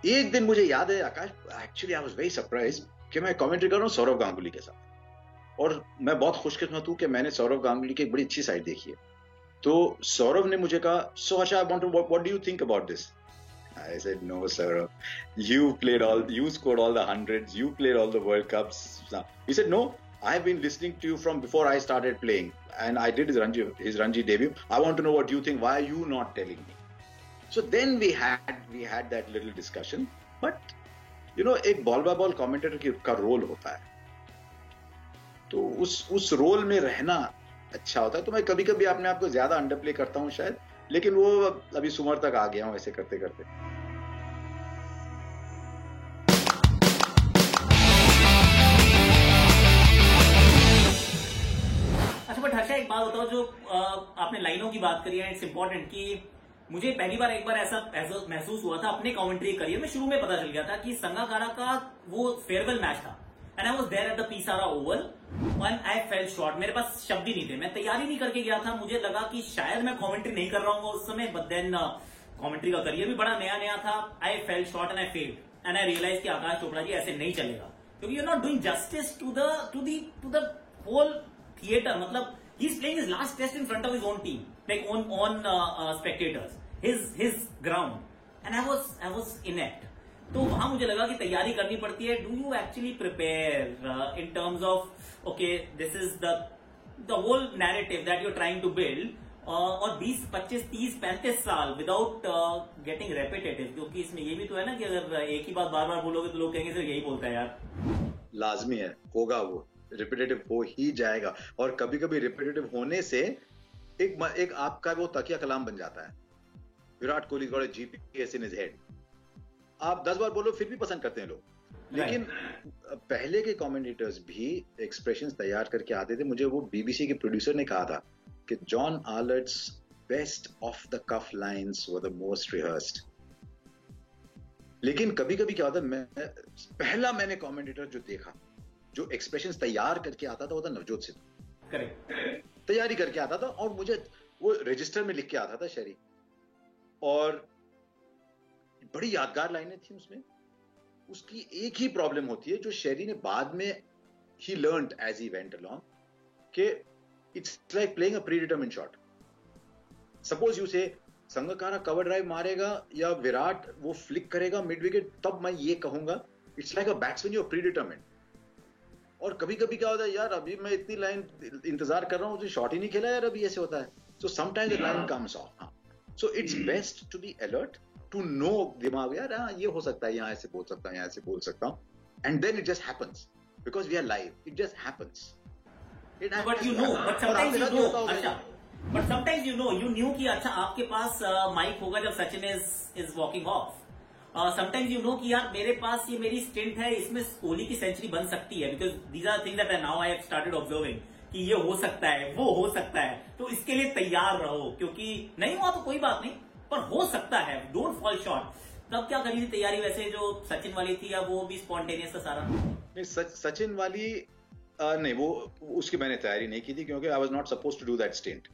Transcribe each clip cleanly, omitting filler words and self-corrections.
एक दिन मुझे याद है Akash, actually I was very surprised कि मैं कमेंट्री कर रहा हूँ सौरव गांगुली के साथ, और मैं बहुत खुशकिस्मत हूँ कि मैंने सौरव गांगुली की एक बड़ी अच्छी साइड देखी है। तो सौरव ने मुझे कहा, सो Harsha, I want to, what do you think about this? I said, no, Saurav, you scored all the hundreds, you played all the World Cups. He said, no, I have been listening to you from before I started playing, and I did his Ranji debut. I want to know what you think. Why are you not telling me? So then we had that little discussion. But you know, एक ball by ball commentator का role होता है, तो उस role में रहना अच्छा होता है। तो मैं कभी कभी अपने आप को ज्यादा अंडरप्ले करता हूँ शायद, लेकिन वो अभी सुमर तक आ गया हूँ ऐसे करते करते। अच्छा, बट हर्षा एक बात बताओ, जो आपने लाइनों की बात करी है, इट्स इम्पोर्टेंट कि मुझे पहली बार एक बार ऐसा महसूस हुआ था अपने कमेंट्री करियर में, शुरू में पता चल गया था कि संगाकारा का वो फेयरवेल मैच था, and I was there at the P Sara Oval and I fell short. मेरे पास शब्द ही नहीं थे, मैं तैयारी नहीं करके गया था, मुझे लगा कि शायद मैं कमेंट्री नहीं कर रहा हूँ उस समय, बट देन कमेंट्री का करियर भी बड़ा नया नया था। I fell short and I failed and I realise कि आकाश चोपड़ा जी ऐसे नहीं चलेगा, क्योंकि you are not doing justice to the whole theatre. मतलब he is playing his last test in front of his own team, like on spectators, his ground, and I was inept. तो वहां मुझे लगा कि तैयारी करनी पड़ती है. Do you actually prepare in terms of okay, this is the whole narrative that you're trying to build, और 20, 25, 30, 35 साल विदाउट गेटिंग रेपिटेटिव, क्योंकि इसमें ये भी तो है ना कि अगर एक ही बात बार बार बोलोगे तो लोग कहेंगे सिर्फ यही बोलता है यार. लाजमी है, होगा, वो रिपीटेटिव हो ही जाएगा. और कभी कभी रिपीटेटिव होने से एक आपका वो तकिया कलाम बन जाता है. Virat Kohli got a GPS in his head. आप 10 बार बोलो फिर भी पसंद करते हैं लोग. लेकिन पहले के कमेंटेटर्स भी एक्सप्रेशंस तैयार करके आते थे. मुझे वो बीबीसी के प्रोड्यूसर ने कहा था कि John Arlott's best off the cuff lines were the most rehearsed. लेकिन कभी कभी क्या होता, मैंने कमेंटेटर जो देखा जो एक्सप्रेशंस तैयार करके आता था वो था नवजोत सिद्धू. करेक्ट. तैयारी करके आता था और मुझे वो रजिस्टर में लिख के आता था शेरी, और बड़ी यादगार लाइनें थी उसमें. उसकी एक ही प्रॉब्लम होती है जो शेरी ने बाद में ही learned as he went along, कि it's like playing a predetermined shot. Suppose you say Sangakkara cover drive मारेगा या विराट वो फ्लिक करेगा मिड विकेट, तब मैं ये कहूंगा it's like a batsman you are predetermined. और कभी कभी क्या होता है, यार अभी मैं इतनी लाइन इंतजार कर रहा हूं तो शॉट ही नहीं खेला यार, अभी ऐसे होता है. So sometimes the line comes off. So it's best to be alert, to know दिमाग, यार हाँ ये हो सकता है, यहाँ ऐसे बोल सकता हूँ, यहाँ ऐसे बोल सकता हूँ. And then it just happens because we are live. It just happens. But you know, but sometimes you know, अच्छा, but sometimes you know, you knew कि अच्छा आपके पास माइक होगा जब Sachin is walking off. Sometimes you know कि यार मेरे पास ये मेरी स्टिंट है, इसमें कोहली की सेंचुरी बन सकती है, because these are things that now I have started observing कि ये हो सकता है, वो हो सकता है, तो इसके लिए तैयार रहो, क्योंकि नहीं हुआ तो कोई बात नहीं, पर हो सकता है. Don't fall short. तब क्या करी थी तैयारी वैसे जो सचिन वाली थी, या वो भी स्पॉन्टेनियस था सारा? नहीं, सचिन वाली नहीं, वो उसकी मैंने तैयारी नहीं की थी, क्योंकि I was not supposed to do that stint.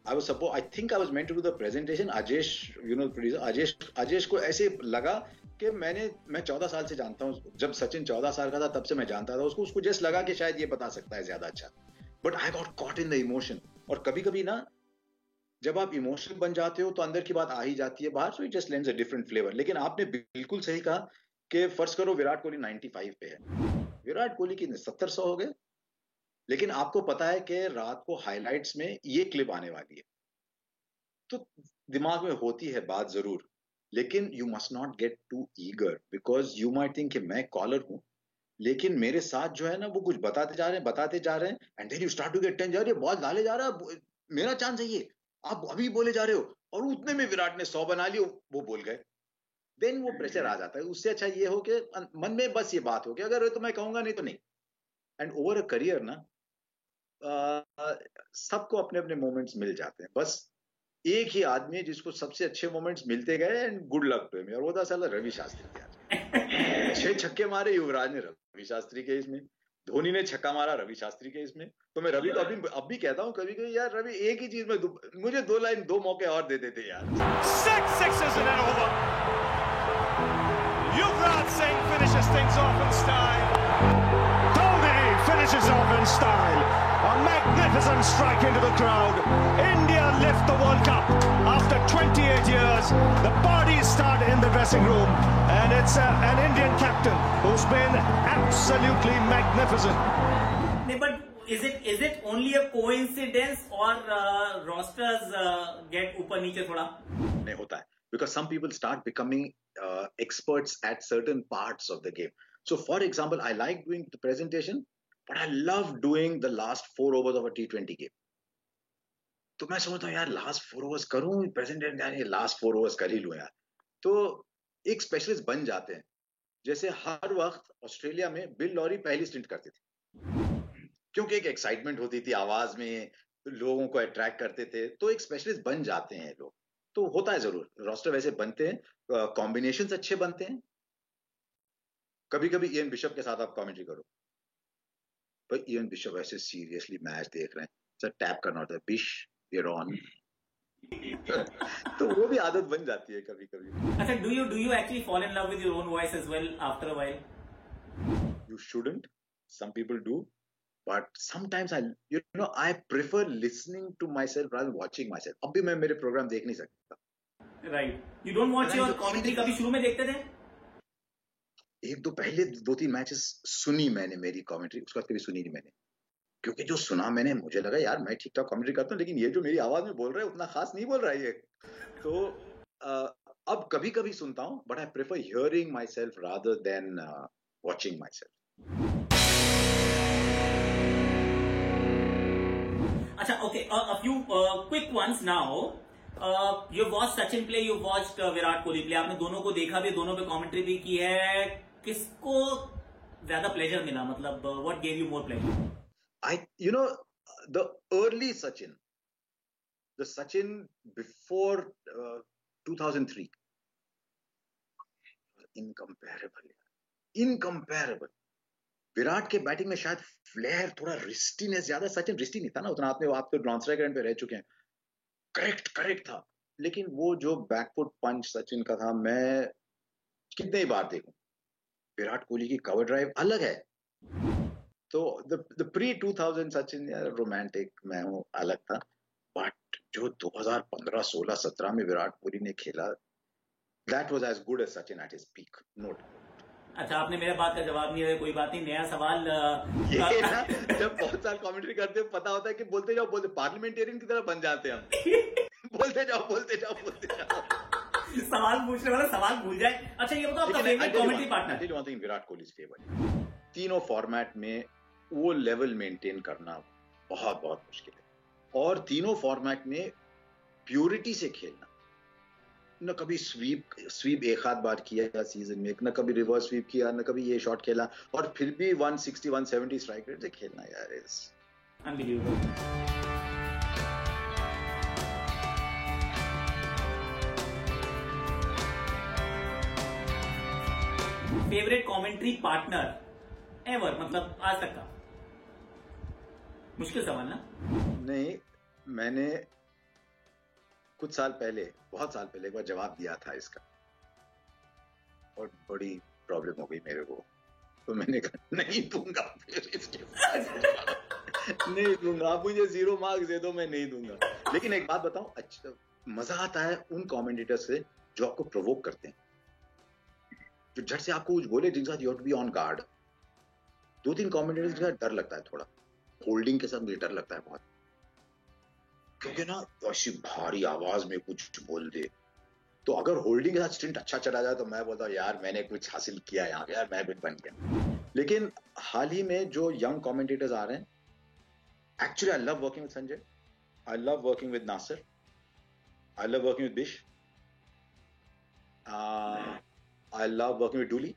I think I was meant to do the presentation. Ajesh, you know producer Ajesh को ऐसे लगा कि मैं 14 साल से जानता हूं, जब सचिन 14 साल का था तब से मैं जानता था उसको जस्ट लगा कि शायद ये बता सकता है ज्यादा अच्छा. But I got caught in the emotion. और कभी कभी ना जब आप इमोशनल बन जाते हो तो अंदर की बात आ ही जाती है बाहर, so it just lends a different flavour. लेकिन आपने बिल्कुल सही कहा कि फर्ज करो विराट कोहली 95 पे है, विराट कोहली की 70-100 हो गए, लेकिन आपको पता है कि रात को हाइलाइट्स में ये क्लिप आने वाली है, तो दिमाग में होती है बात जरूर. लेकिन you must not get too eager, because you might think कि मैं कॉलर हूं, लेकिन मेरे साथ जो है ना वो कुछ बताते जा रहे हैं, and then you start to get tense. यार ये बॉल डाले जा रहा है, मेरा चांस है ये, आप अभी बोले जा रहे हो, और उतने में विराट ने 100 बना लिया, वो बोल गए. देन वो प्रेशर आ जाता है. उससे अच्छा ये हो कि मन में बस ये बात हो कि अगर तो मैं कहूंगा, नहीं तो नहीं. एंड ओवर अ करियर ना सबको अपने अपने मोमेंट्स मिल जाते हैं. बस एक ही आदमी है जिसको सबसे अच्छे मोमेंट्स मिलते गए, and good luck to him. और वो था साला रवि शास्त्री. यार 6 छक्के मारे युवराज ने रवि शास्त्री के इसमें, धोनी ने छक्का मारा रवि शास्त्री के इसमें. तो मैं रवि को अब भी कहता हूँ कभी कभी, यार रवि एक ही चीज में मुझे 2 मौके और दे देते यार. 6 sixes and an over. things off in style. Tony finishes off in style. A magnificent strike into the crowd. India lift the World Cup after 28 years. The parties start in the dressing room, and it's an Indian captain who's been absolutely magnificent. But is it only a coincidence or rosters get ऊपर नीचे थोड़ा? नहीं होता है, because some people start becoming experts at certain parts of the game. So, for example, I like doing the presentation, but I love doing the last 4 overs of a T20 game. तो मैं सोचता हूँ यार last 4 overs करूँ presentation, यार ये last 4 overs कर ही लूँ यार. तो एक स्पेशलिस्ट बन जाते हैं. जैसे हर वक्त ऑस्ट्रेलिया में बिल लॉरी पहली स्टिंट करते थे, क्योंकि एक एक्साइटमेंट होती थी आवाज में, लोगों को अट्रैक्ट करते थे, तो एक स्पेशलिस्ट बन जाते हैं लोग. तो होता है जरूर, रोस्टर वैसे बनते हैं, कॉम्बिनेशंस अच्छे बनते हैं. कभी कभी इयन बिशप के साथ आप कमेंट्री करो, पर इयन बिशप ऐसे सीरियसली मैच देख रहे हैं, सर टैप करना होता है, बिश वी आर ऑन. तो वो भी आदत बन जाती है कभी कभी. अच्छा, do you actually fall in love with your own voice as well after a while? You shouldn't. Some people do, but sometimes I prefer listening to myself rather than watching myself. अब भी मैं मेरे programme देख नहीं सकता. Right. You don't watch your commentary? कभी शुरू में देखते थे? एक दो पहले 2-3 मैचेस सुनी मैंने मेरी कमेंट्री, उसके बाद कभी सुनी नहीं मैंने, क्योंकि जो सुना मैंने मुझे लगा यार मैं ठीक ठाक कमेंट्री करता हूँ, लेकिन ये जो मेरी आवाज में बोल रहा है उतना खास नहीं बोल रहा है ये. तो अब कभी कभी सुनता हूँ, but I prefer hearing my self rather than watching my self. अच्छा, okay. A few quick ones now. You've watched Sachin play, you've watched Virat Kohli play. आपने दोनों को देखा भी, दोनों पे कमेंट्री भी की है. किसको ज्यादा प्लेजर मिला? मतलब what gave you more pleasure? The early Sachin, the Sachin before 2003, incomparable. Virat के बैटिंग में शायद फ्लेयर, थोड़ा रिस्टीनेस ज्यादा. सचिन रिस्टी नहीं था ना उतना, आप तो नॉन स्ट्राइक एंड पे रह चुके हैं. करेक्ट था, लेकिन वो जो बैकफुट पंच सचिन का था, मैं कितने ही बार देखूं. विराट कोहली की कवर ड्राइव अलग है. तो द प्री 2000 सचिन रोमांटिक मैं हूं, अलग था. बट जो 2015, 16, 17 में विराट कोहली ने खेला, that was as good as Sachin at his peak, no doubt. अच्छा, आपने मेरा बात का जवाब नहीं दिया, कोई बात नहीं. नया सवाल. ये ना, जब बहुत साल कमेंट्री करते हैं, पता होता है कि बोलते जाओ पार्लियामेंटेरियन की तरह बन जाते हैं हम. बोलते जाओ. सवाल पूछने वाला सवाल भूल जाए. अच्छा, ये बताओ आपका favourite commentary partner? Virat Kohli favourite. तीनों फॉर्मेट में वो लेवल मेंटेन करना बहुत बहुत मुश्किल है, और तीनों फॉर्मेट में प्योरिटी से खेलना. न कभी स्वीप एक आध बार किया सीजन में, न कभी रिवर्स स्वीप किया, न कभी ये शॉट खेला, और फिर भी 160, 170 स्ट्राइक रेट से खेलना यार is unbelievable. Favourite commentary partner ever, मतलब आज तक का? मुश्किल सवाल ना? नहीं, मैंने कुछ साल पहले, बहुत साल पहले एक बार जवाब दिया था इसका, और बड़ी प्रॉब्लम हो गई मेरे को. तो मैंने कहा नहीं दूंगा फिर इसके नहीं दूंगा. आप मुझे 0 मार्क्स दे दो, मैं नहीं दूंगा. लेकिन एक बात बताऊं, अच्छा मजा आता है उन कमेंटेटर से जो आपको प्रोवोक करते हैं, जो झट से आपको कुछ बोले, जिनके साथ you have to be on guard. 2-3 commentators का डर लगता है थोड़ा. होल्डिंग के साथ मुझे डर लगता है बहुत, क्योंकि ना ऐसी भारी आवाज में कुछ बोल दे. तो अगर होल्डिंग के साथ स्टिंट अच्छा चला जाए तो मैं बोलता हूँ यार मैंने कुछ हासिल किया यहाँ पे, यार मैं कुछ बन गया. लेकिन हाल ही में जो यंग कमेंटेटर्स आ रहे हैं, actually I love working with Sanjay, I love working with Nasser, I love working with Bish, I love working with Doull.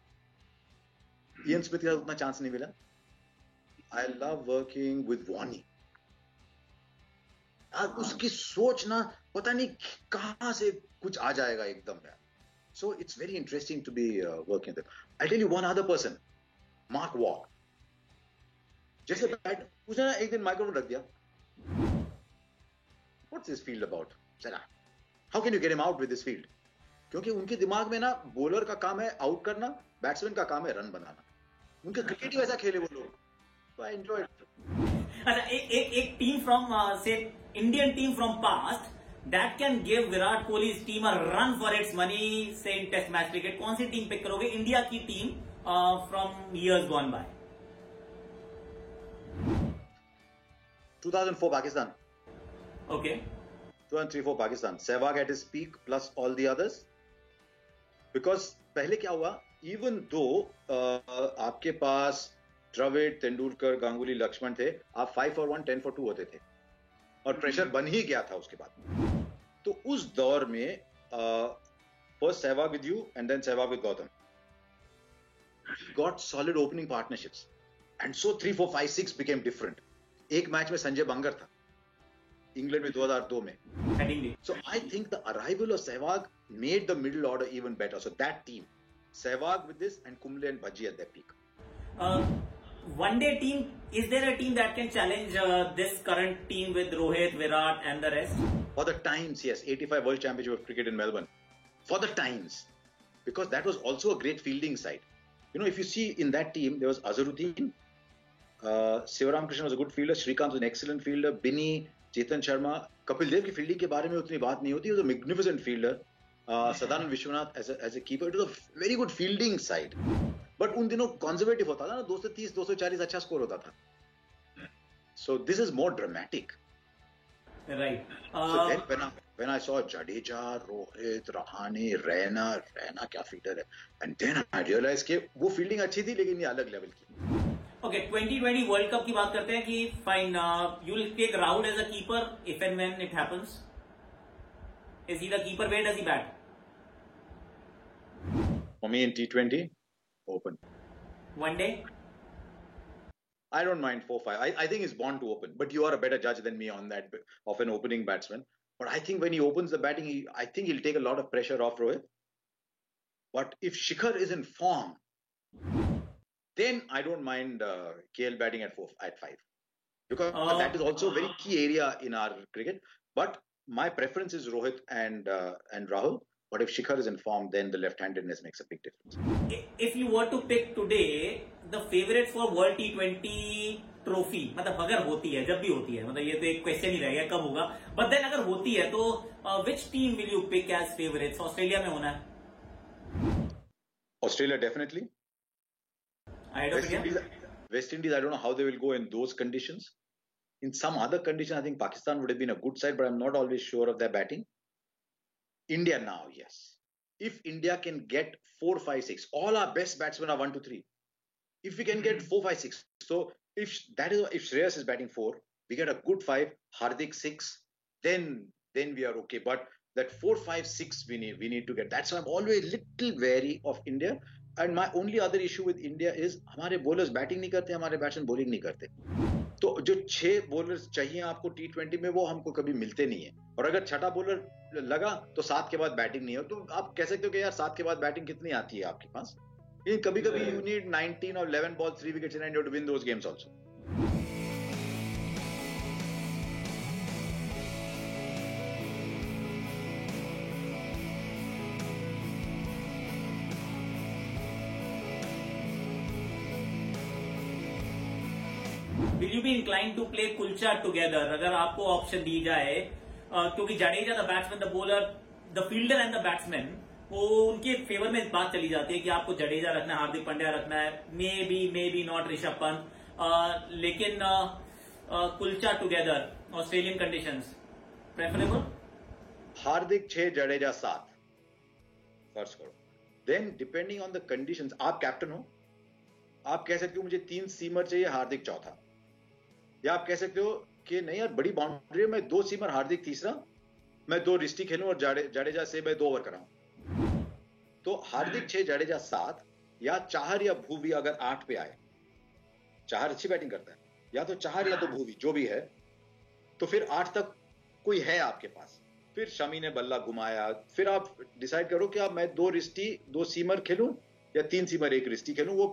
Ian Smith का उतना चांस नहीं मिला. I love working with Vaughany. उसकी सोच ना पता नहीं कहां से कुछ आ जाएगा एकदम यार. So it's very interesting to be working with. I tell you one other person, Mark Waugh. जैसे बैट उसने ना एक दिन माइक्रोफोन रख दिया, व्हाट्स दिस फील्ड अबाउट, चला how can you get him out with this field. क्योंकि उनके दिमाग में ना बॉलर का काम है आउट करना, बैट्समैन का काम है रन बनाना. उनका क्रिकेट ही वैसा खेले वो लोग. तो आई एंजॉय. अच्छा, एक टीम फ्रॉम से Indian team from past that can give Virat Kohli team a run for its money से इन टेस्ट मैच क्रिकेट, कौन सी टीम पिक करोगे? इंडिया की team from years gone by. 2004 Pakistan. Okay. 2003-4 Pakistan. Sehwag at his peak plus all the others. Because पहले क्या हुआ? Even though आपके पास द्रविड़, तेंदुलकर, गांगुली, लक्ष्मण थे, आप 5 for 1, 10 for 2 होते थे, और प्रेशर बन ही गया था उसके बाद. तो उस दौर में first Sehwag with you and then Sehwag with Gautam. We got solid opening partnerships, and so 3, 4, 5, 6 became different. एक मैच में संजय बंगर था इंग्लैंड में 2002 में. So I think the arrival of Sehwag made the middle order even better. So that team, Sehwag with this and Kumble and Bhaji at their peak. One day team, is there a team that can challenge this current team with Rohit, Virat and the rest? For the times, yes. 85 World Championship of Cricket in Melbourne. For the times. Because that was also a great fielding side. You know, if you see in that team, there was Azharuddin, Sivaramakrishnan was a good fielder, Shrikant was an excellent fielder, Binny, Chetan Sharma. Kapil Dev की fielding के बारे में उतनी बात नहीं होती. He was a magnificent fielder. Sadanand Vishwanath as a keeper. It was a very good fielding side. But उन दिनों conservative होता था ना, 230, 240 अच्छा स्कोर होता था. So this is more dramatic. Right. So then when I saw Jadeja, Rohit, Rahane, Raina क्या fielder है, and then I realized कि वो fielding अच्छी थी लेकिन ये अलग level की. Okay, 2020 World Cup की बात करते हैं कि fine, you will take Rahul as a keeper if and when it happens. Is he the keeper? Where does he bat? For me in T20, open. One day? I don't mind 4-5. I think he's born to open, but you are a better judge than me on that of an opening batsman. But I think when he opens the batting, I think he'll take a lot of pressure off Rohit. But if Shikhar is in form, then I don't mind KL batting at 5. Because that is also a very key area in our cricket. But my preference is Rohit and Rahul. But if Shikhar is in form, then the left-handedness makes a big difference. If you were to pick today the favorites for World T20 trophy, मतलब अगर होती है, जब भी होती है, मतलब ये तो एक क्वेश्चन ही रह गया कब होगा. But then अगर होती है तो which team will you pick as favorites? Australia में होना है. Australia definitely. West Indies, I don't know how they will go in those conditions. In some other condition, I think Pakistan would have been a good side, but I'm not always sure of their batting. India now, yes. If India can get 4, 5, 6, all our best batsmen are 1, 2, 3. If we can get 4, 5, 6, so if Shreyas is batting 4, we get a good 5, Hardik 6, then we are okay. But that 4, 5, 6 we need to get. That's why I'm always little wary of India. And my only other issue with India is हमारे bowlers batting नहीं करते, हमारे batsmen bowling नहीं करते. तो जो 6 bowlers चाहिए आपको T20 में वो हमको कभी मिलते नहीं है. और अगर छठा bowler लगा तो 7 के बाद बैटिंग नहीं हो, तो आप कह सकते हो कि यार 7 के बाद बैटिंग कितनी आती है आपके पास. कभी-कभी you need 19 or 11 balls, 3 wickets and you have to win those games also. Will you be inclined to play Kulcha together? अगर आपको ऑप्शन दी जाए, क्योंकि Jadeja the batsman, the bowler, the fielder and the batsman, वो उनके favour में बात चली जाती है कि आपको जडेजा रखना है, हार्दिक पांड्या रखना है, maybe not Rishabh Pant, लेकिन Kulcha together Australian conditions preferable. Hardik 6, Jadeja 7 first करो. Then depending on the conditions, आप कैप्टन हो, आप कह सकते हो मुझे 3 सीमर चाहिए, हार्दिक चौथा. या आप कह सकते हो कि नहीं यार बड़ी बाउंड्री है, मैं 2 सीमर, हार्दिक तीसरा, मैं 2 रिस्टी खेलूं और जडेजा से मैं 2 ओवर कराऊं. तो हार्दिक 6, जडेजा 7, या चाहर या भुवी अगर 8 पे आए. चाहर अच्छी बैटिंग करता है, या तो चाहर या तो भुवी जो भी है, तो फिर 8 तक कोई है आपके पास. फिर शमी ने बल्ला घुमाया, फिर आप डिसाइड करो कि आप मैं 2 रिस्टी 2 सीमर खेलूं या 3 सीमर 1 रिस्टी खेलूं. वो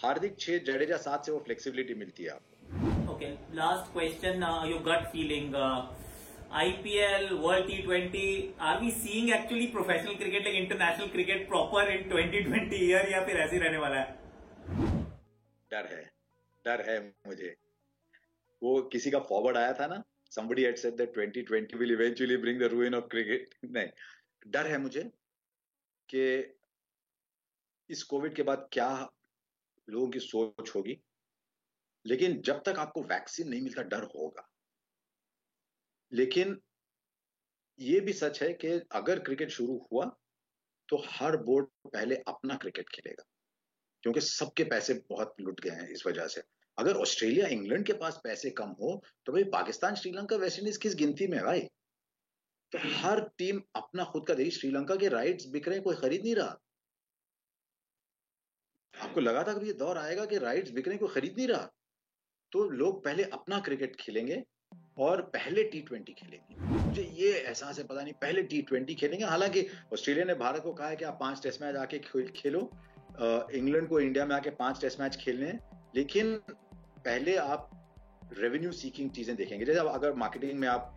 हार्दिक 6, जडेजा 7 से वो फ्लेक्सिबिलिटी मिलती है आपको. Okay, last question, your gut feeling. IPL, World T20, are we seeing actually professional cricket like international cricket proper in 2020 year या फिर ऐसे ही रहने वाला है? डर है मुझे। वो किसी का फॉरवर्ड आया था ना, somebody had said that 2020 will eventually bring the ruin of cricket. नहीं, डर है मुझे कि इस कोविड के बाद क्या लोगों की सोच होगी, लेकिन जब तक आपको वैक्सीन नहीं मिलता डर होगा। लेकिन ये भी सच है कि अगर क्रिकेट शुरू हुआ तो हर बोर्ड पहले अपना क्रिकेट खेलेगा, क्योंकि सबके पैसे बहुत लुट गए हैं इस वजह से। अगर ऑस्ट्रेलिया इंग्लैंड के पास पैसे कम हो तो भाई पाकिस्तान श्रीलंका वेस्ट इंडीज किस गिनती में है भाई? तो हर टीम अपना खुद का देगी। श्रीलंका के राइट्स बिक रहे हैं, कोई खरीद नहीं रहा। आपको लगा था कि ये दौर आएगा कि राइट्स बिक रहे हैं, कोई खरीद नहीं रहा। तो लोग पहले अपना क्रिकेट खेलेंगे और पहले T20 खेलेंगे। मुझे ये एहसास है, पता नहीं पहले T20 खेलेंगे। हालांकि ऑस्ट्रेलिया ने भारत को कहा है कि आप 5 टेस्ट मैच आके खेलो, इंग्लैंड को इंडिया में आके 5 टेस्ट मैच खेलने हैं, लेकिन पहले आप रेवेन्यू सीकिंग चीजें देखेंगे। जैसे अगर मार्केटिंग में आप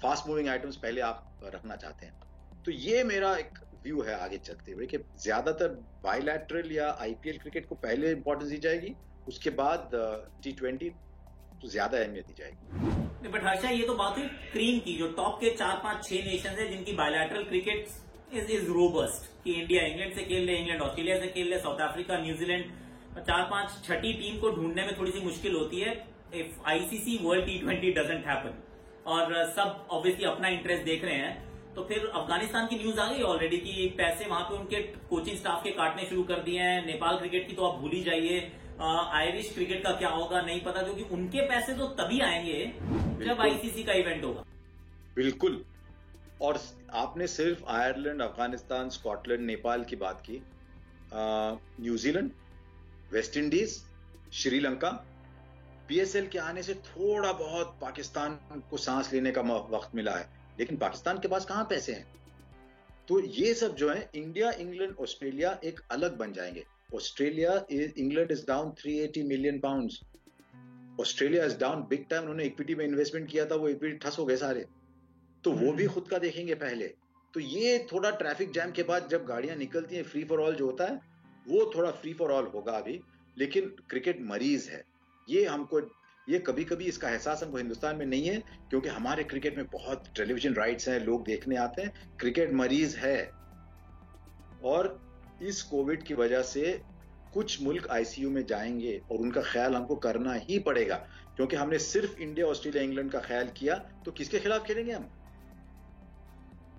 फास्ट मूविंग आइटम्स पहले आप रखना चाहते हैं, तो ये मेरा एक व्यू है आगे चलते हुए कि ज्यादातर बायलैटरल या IPL क्रिकेट को पहले इंपॉर्टेंस दी जाएगी, उसके बाद T20 तो ज्यादा अहमियत दी जाएगी। बट हर्षा, ये तो बात हुई क्रीम की, जो टॉप के 4, 5, 6 नेशन है जिनकी बायलैटरल क्रिकेट इज रोबस्ट, कि इंडिया इंग्लैंड से खेल ले, इंग्लैंड ऑस्ट्रेलिया से खेल ले, साउथ अफ्रीका, न्यूजीलैंड, 4, 5, छठी टीम को ढूंढने में थोड़ी सी मुश्किल होती है if ICC world T20 doesn't happen. और सब ऑब्वियसली अपना इंटरेस्ट देख रहे हैं। तो फिर अफगानिस्तान की न्यूज आ गई ऑलरेडी कि पैसे वहां पे उनके कोचिंग स्टाफ के काटने शुरू कर दिए हैं। नेपाल क्रिकेट की तो आप भूल ही जाइए। आयरिश क्रिकेट का क्या होगा नहीं पता, क्योंकि उनके पैसे तो तभी आएंगे जब ICC का इवेंट होगा। बिल्कुल। और आपने सिर्फ आयरलैंड, अफगानिस्तान, स्कॉटलैंड, नेपाल की बात की। New Zealand, West Indies, Sri Lanka, PSL के आने से थोड़ा बहुत पाकिस्तान को सांस लेने का वक्त मिला है, लेकिन पाकिस्तान के पास कहां पैसे हैं? तो ये सब जो है, इंडिया, इंग्लैंड, ऑस्ट्रेलिया एक अलग बन जाएंगे। Australia, England is down 380 million pounds. Australia is down big time. उन्होंने इक्विटी में इन्वेस्टमेंट किया था, वो इक्विटी ठस हो गए सारे, तो वो भी खुद का देखेंगे पहले। तो ये थोड़ा ट्रैफिक जैम के बाद जब गाड़ियां निकलती हैं, फ्री फॉर ऑल जो होता है वो थोड़ा फ्री फॉर ऑल होगा अभी। लेकिन क्रिकेट मरीज है, ये कभी कभी इसका एहसास हमको हिंदुस्तान में नहीं है, क्योंकि हमारे क्रिकेट में बहुत टेलीविजन राइट्स हैं, लोग देखने आते हैं। क्रिकेट मरीज है, और इस कोविड की वजह से कुछ मुल्क ICU में जाएंगे और उनका ख्याल हमको करना ही पड़ेगा, क्योंकि हमने सिर्फ इंडिया, ऑस्ट्रेलिया, इंग्लैंड का ख्याल किया तो किसके खिलाफ खेलेंगे हम?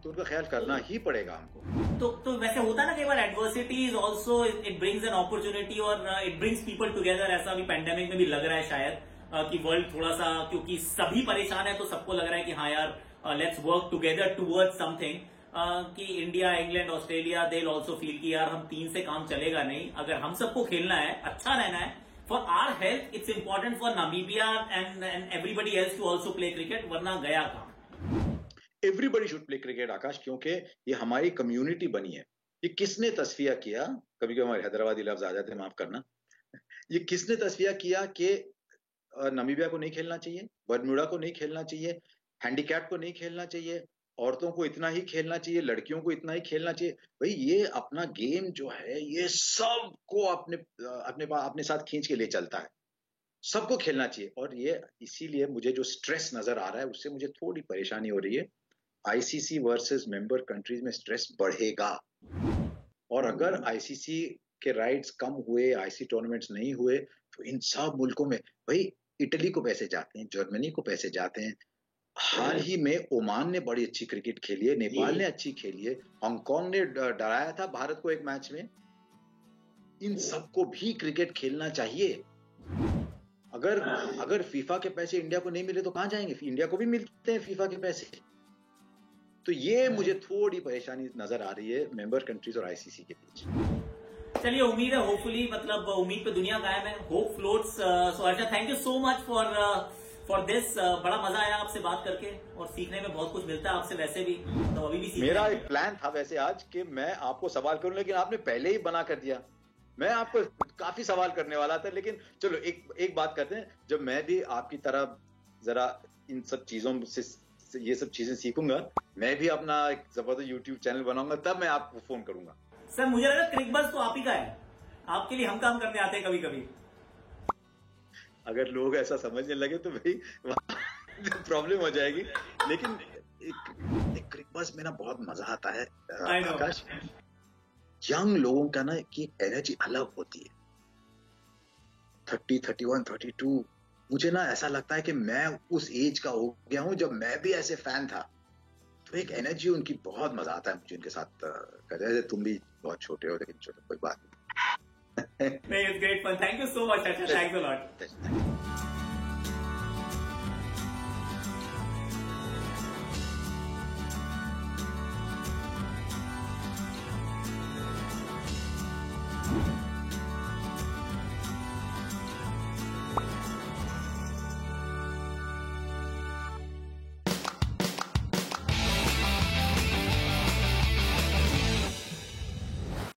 तो उनका ख्याल करना ही पड़ेगा हमको। तो वैसे होता है ना, कई बार adversity is also it brings an opportunity और इट ब्रिंग्स पीपल टुगेदर। ऐसा भी पैंडेमिक में भी लग रहा है शायद कि वर्ल्ड थोड़ा सा, क्योंकि सभी परेशान है तो सबको लग रहा है कि हाँ यार let's work together towards something, कि India, England, Australia they will also feel कि यार हम 3 से काम चलेगा नहीं। अगर हम सबको खेलना है, अच्छा रहना है, for our health it's important for Namibia and everybody else to also play cricket, वरना गया काम। Everybody should play cricket Akash, क्योंकि ये हमारी कम्युनिटी बनी है। ये किसने तस्फिया किया? कभी कभी हमारे हैदराबादी लफ्ज आ जाते हैं, माफ करना। ये किसने तस्फिया किया कि नामीबिया को नहीं खेलना चाहिए, बर्म्यूडा को नहीं खेलना चाहिए, हैंडीकैप को नहीं खेलना चाहिए, औरतों को इतना ही खेलना चाहिए, लड़कियों को इतना ही खेलना चाहिए? भाई ये अपना गेम जो है ये सबको अपने साथ खींच के ले चलता है, सबको खेलना चाहिए। और ये इसीलिए मुझे जो स्ट्रेस नजर आ रहा है उससे मुझे थोड़ी परेशानी हो रही है। ICC वर्सेस मेंबर कंट्रीज में स्ट्रेस बढ़ेगा, और अगर ICC के राइट्स कम हुए, ICC टूर्नामेंट्स नहीं हुए, तो इन सब मुल्कों में, भाई इटली को पैसे जाते हैं, जर्मनी को पैसे जाते हैं। हाल ही में ओमान ने बड़ी अच्छी क्रिकेट खेली है, नेपाल ने अच्छी खेली है, हांगकांग ने डराया था भारत को एक मैच में। इन सबको भी क्रिकेट खेलना चाहिए। अगर फीफा के पैसे इंडिया को नहीं मिले तो कहां जाएंगे? इंडिया को भी मिलते हैं फीफा के पैसे। तो ये मुझे थोड़ी परेशानी नजर आ रही है मेंबर कंट्रीज और ICC के बीच। चलिए, उम्मीद है होपफुली, मतलब उम्मीद पे दुनिया कायम है, hope floats. So Arshad, thank you so much for this. बड़ा मजा आया आपसे बात करके, और सीखने में बहुत कुछ मिलता है आपसे वैसे भी, तो अभी भी सीखने। मेरा एक प्लान था वैसे आज कि मैं आपको सवाल करूं, लेकिन आपने पहले ही बना कर दिया। मैं आपको काफी सवाल करने वाला था, लेकिन चलो एक बात करते हैं। जब मैं भी आपकी तरह जरा इन सब चीजों से ये सब चीजें सीखूंगा, मैं भी अपना एक जबरदस्त यूट्यूब चैनल बनाऊंगा, तब मैं आपको फोन करूंगा। सर मुझे लगा क्रिकबज़ तो आप ही का है, आपके लिए हम काम करने आते हैं कभी कभी। अगर लोग ऐसा समझने लगे तो भाई प्रॉब्लम हो जाएगी। लेकिन एक क्रिकबज़ में ना बहुत मजा आता है आकाश, यंग लोगों का ना की एनर्जी अलग होती है। 30, 31, 32 मुझे ना ऐसा लगता है कि मैं उस एज का हो गया हूं जब मैं भी ऐसे फैन था। तो एक एनर्जी उनकी, बहुत मजा आता है मुझे उनके साथ करने। तुम भी बहुत छोटे हो, लेकिन चलो कोई बात नहीं। It's great fun. Thank you so much, Acha. Thanks a lot.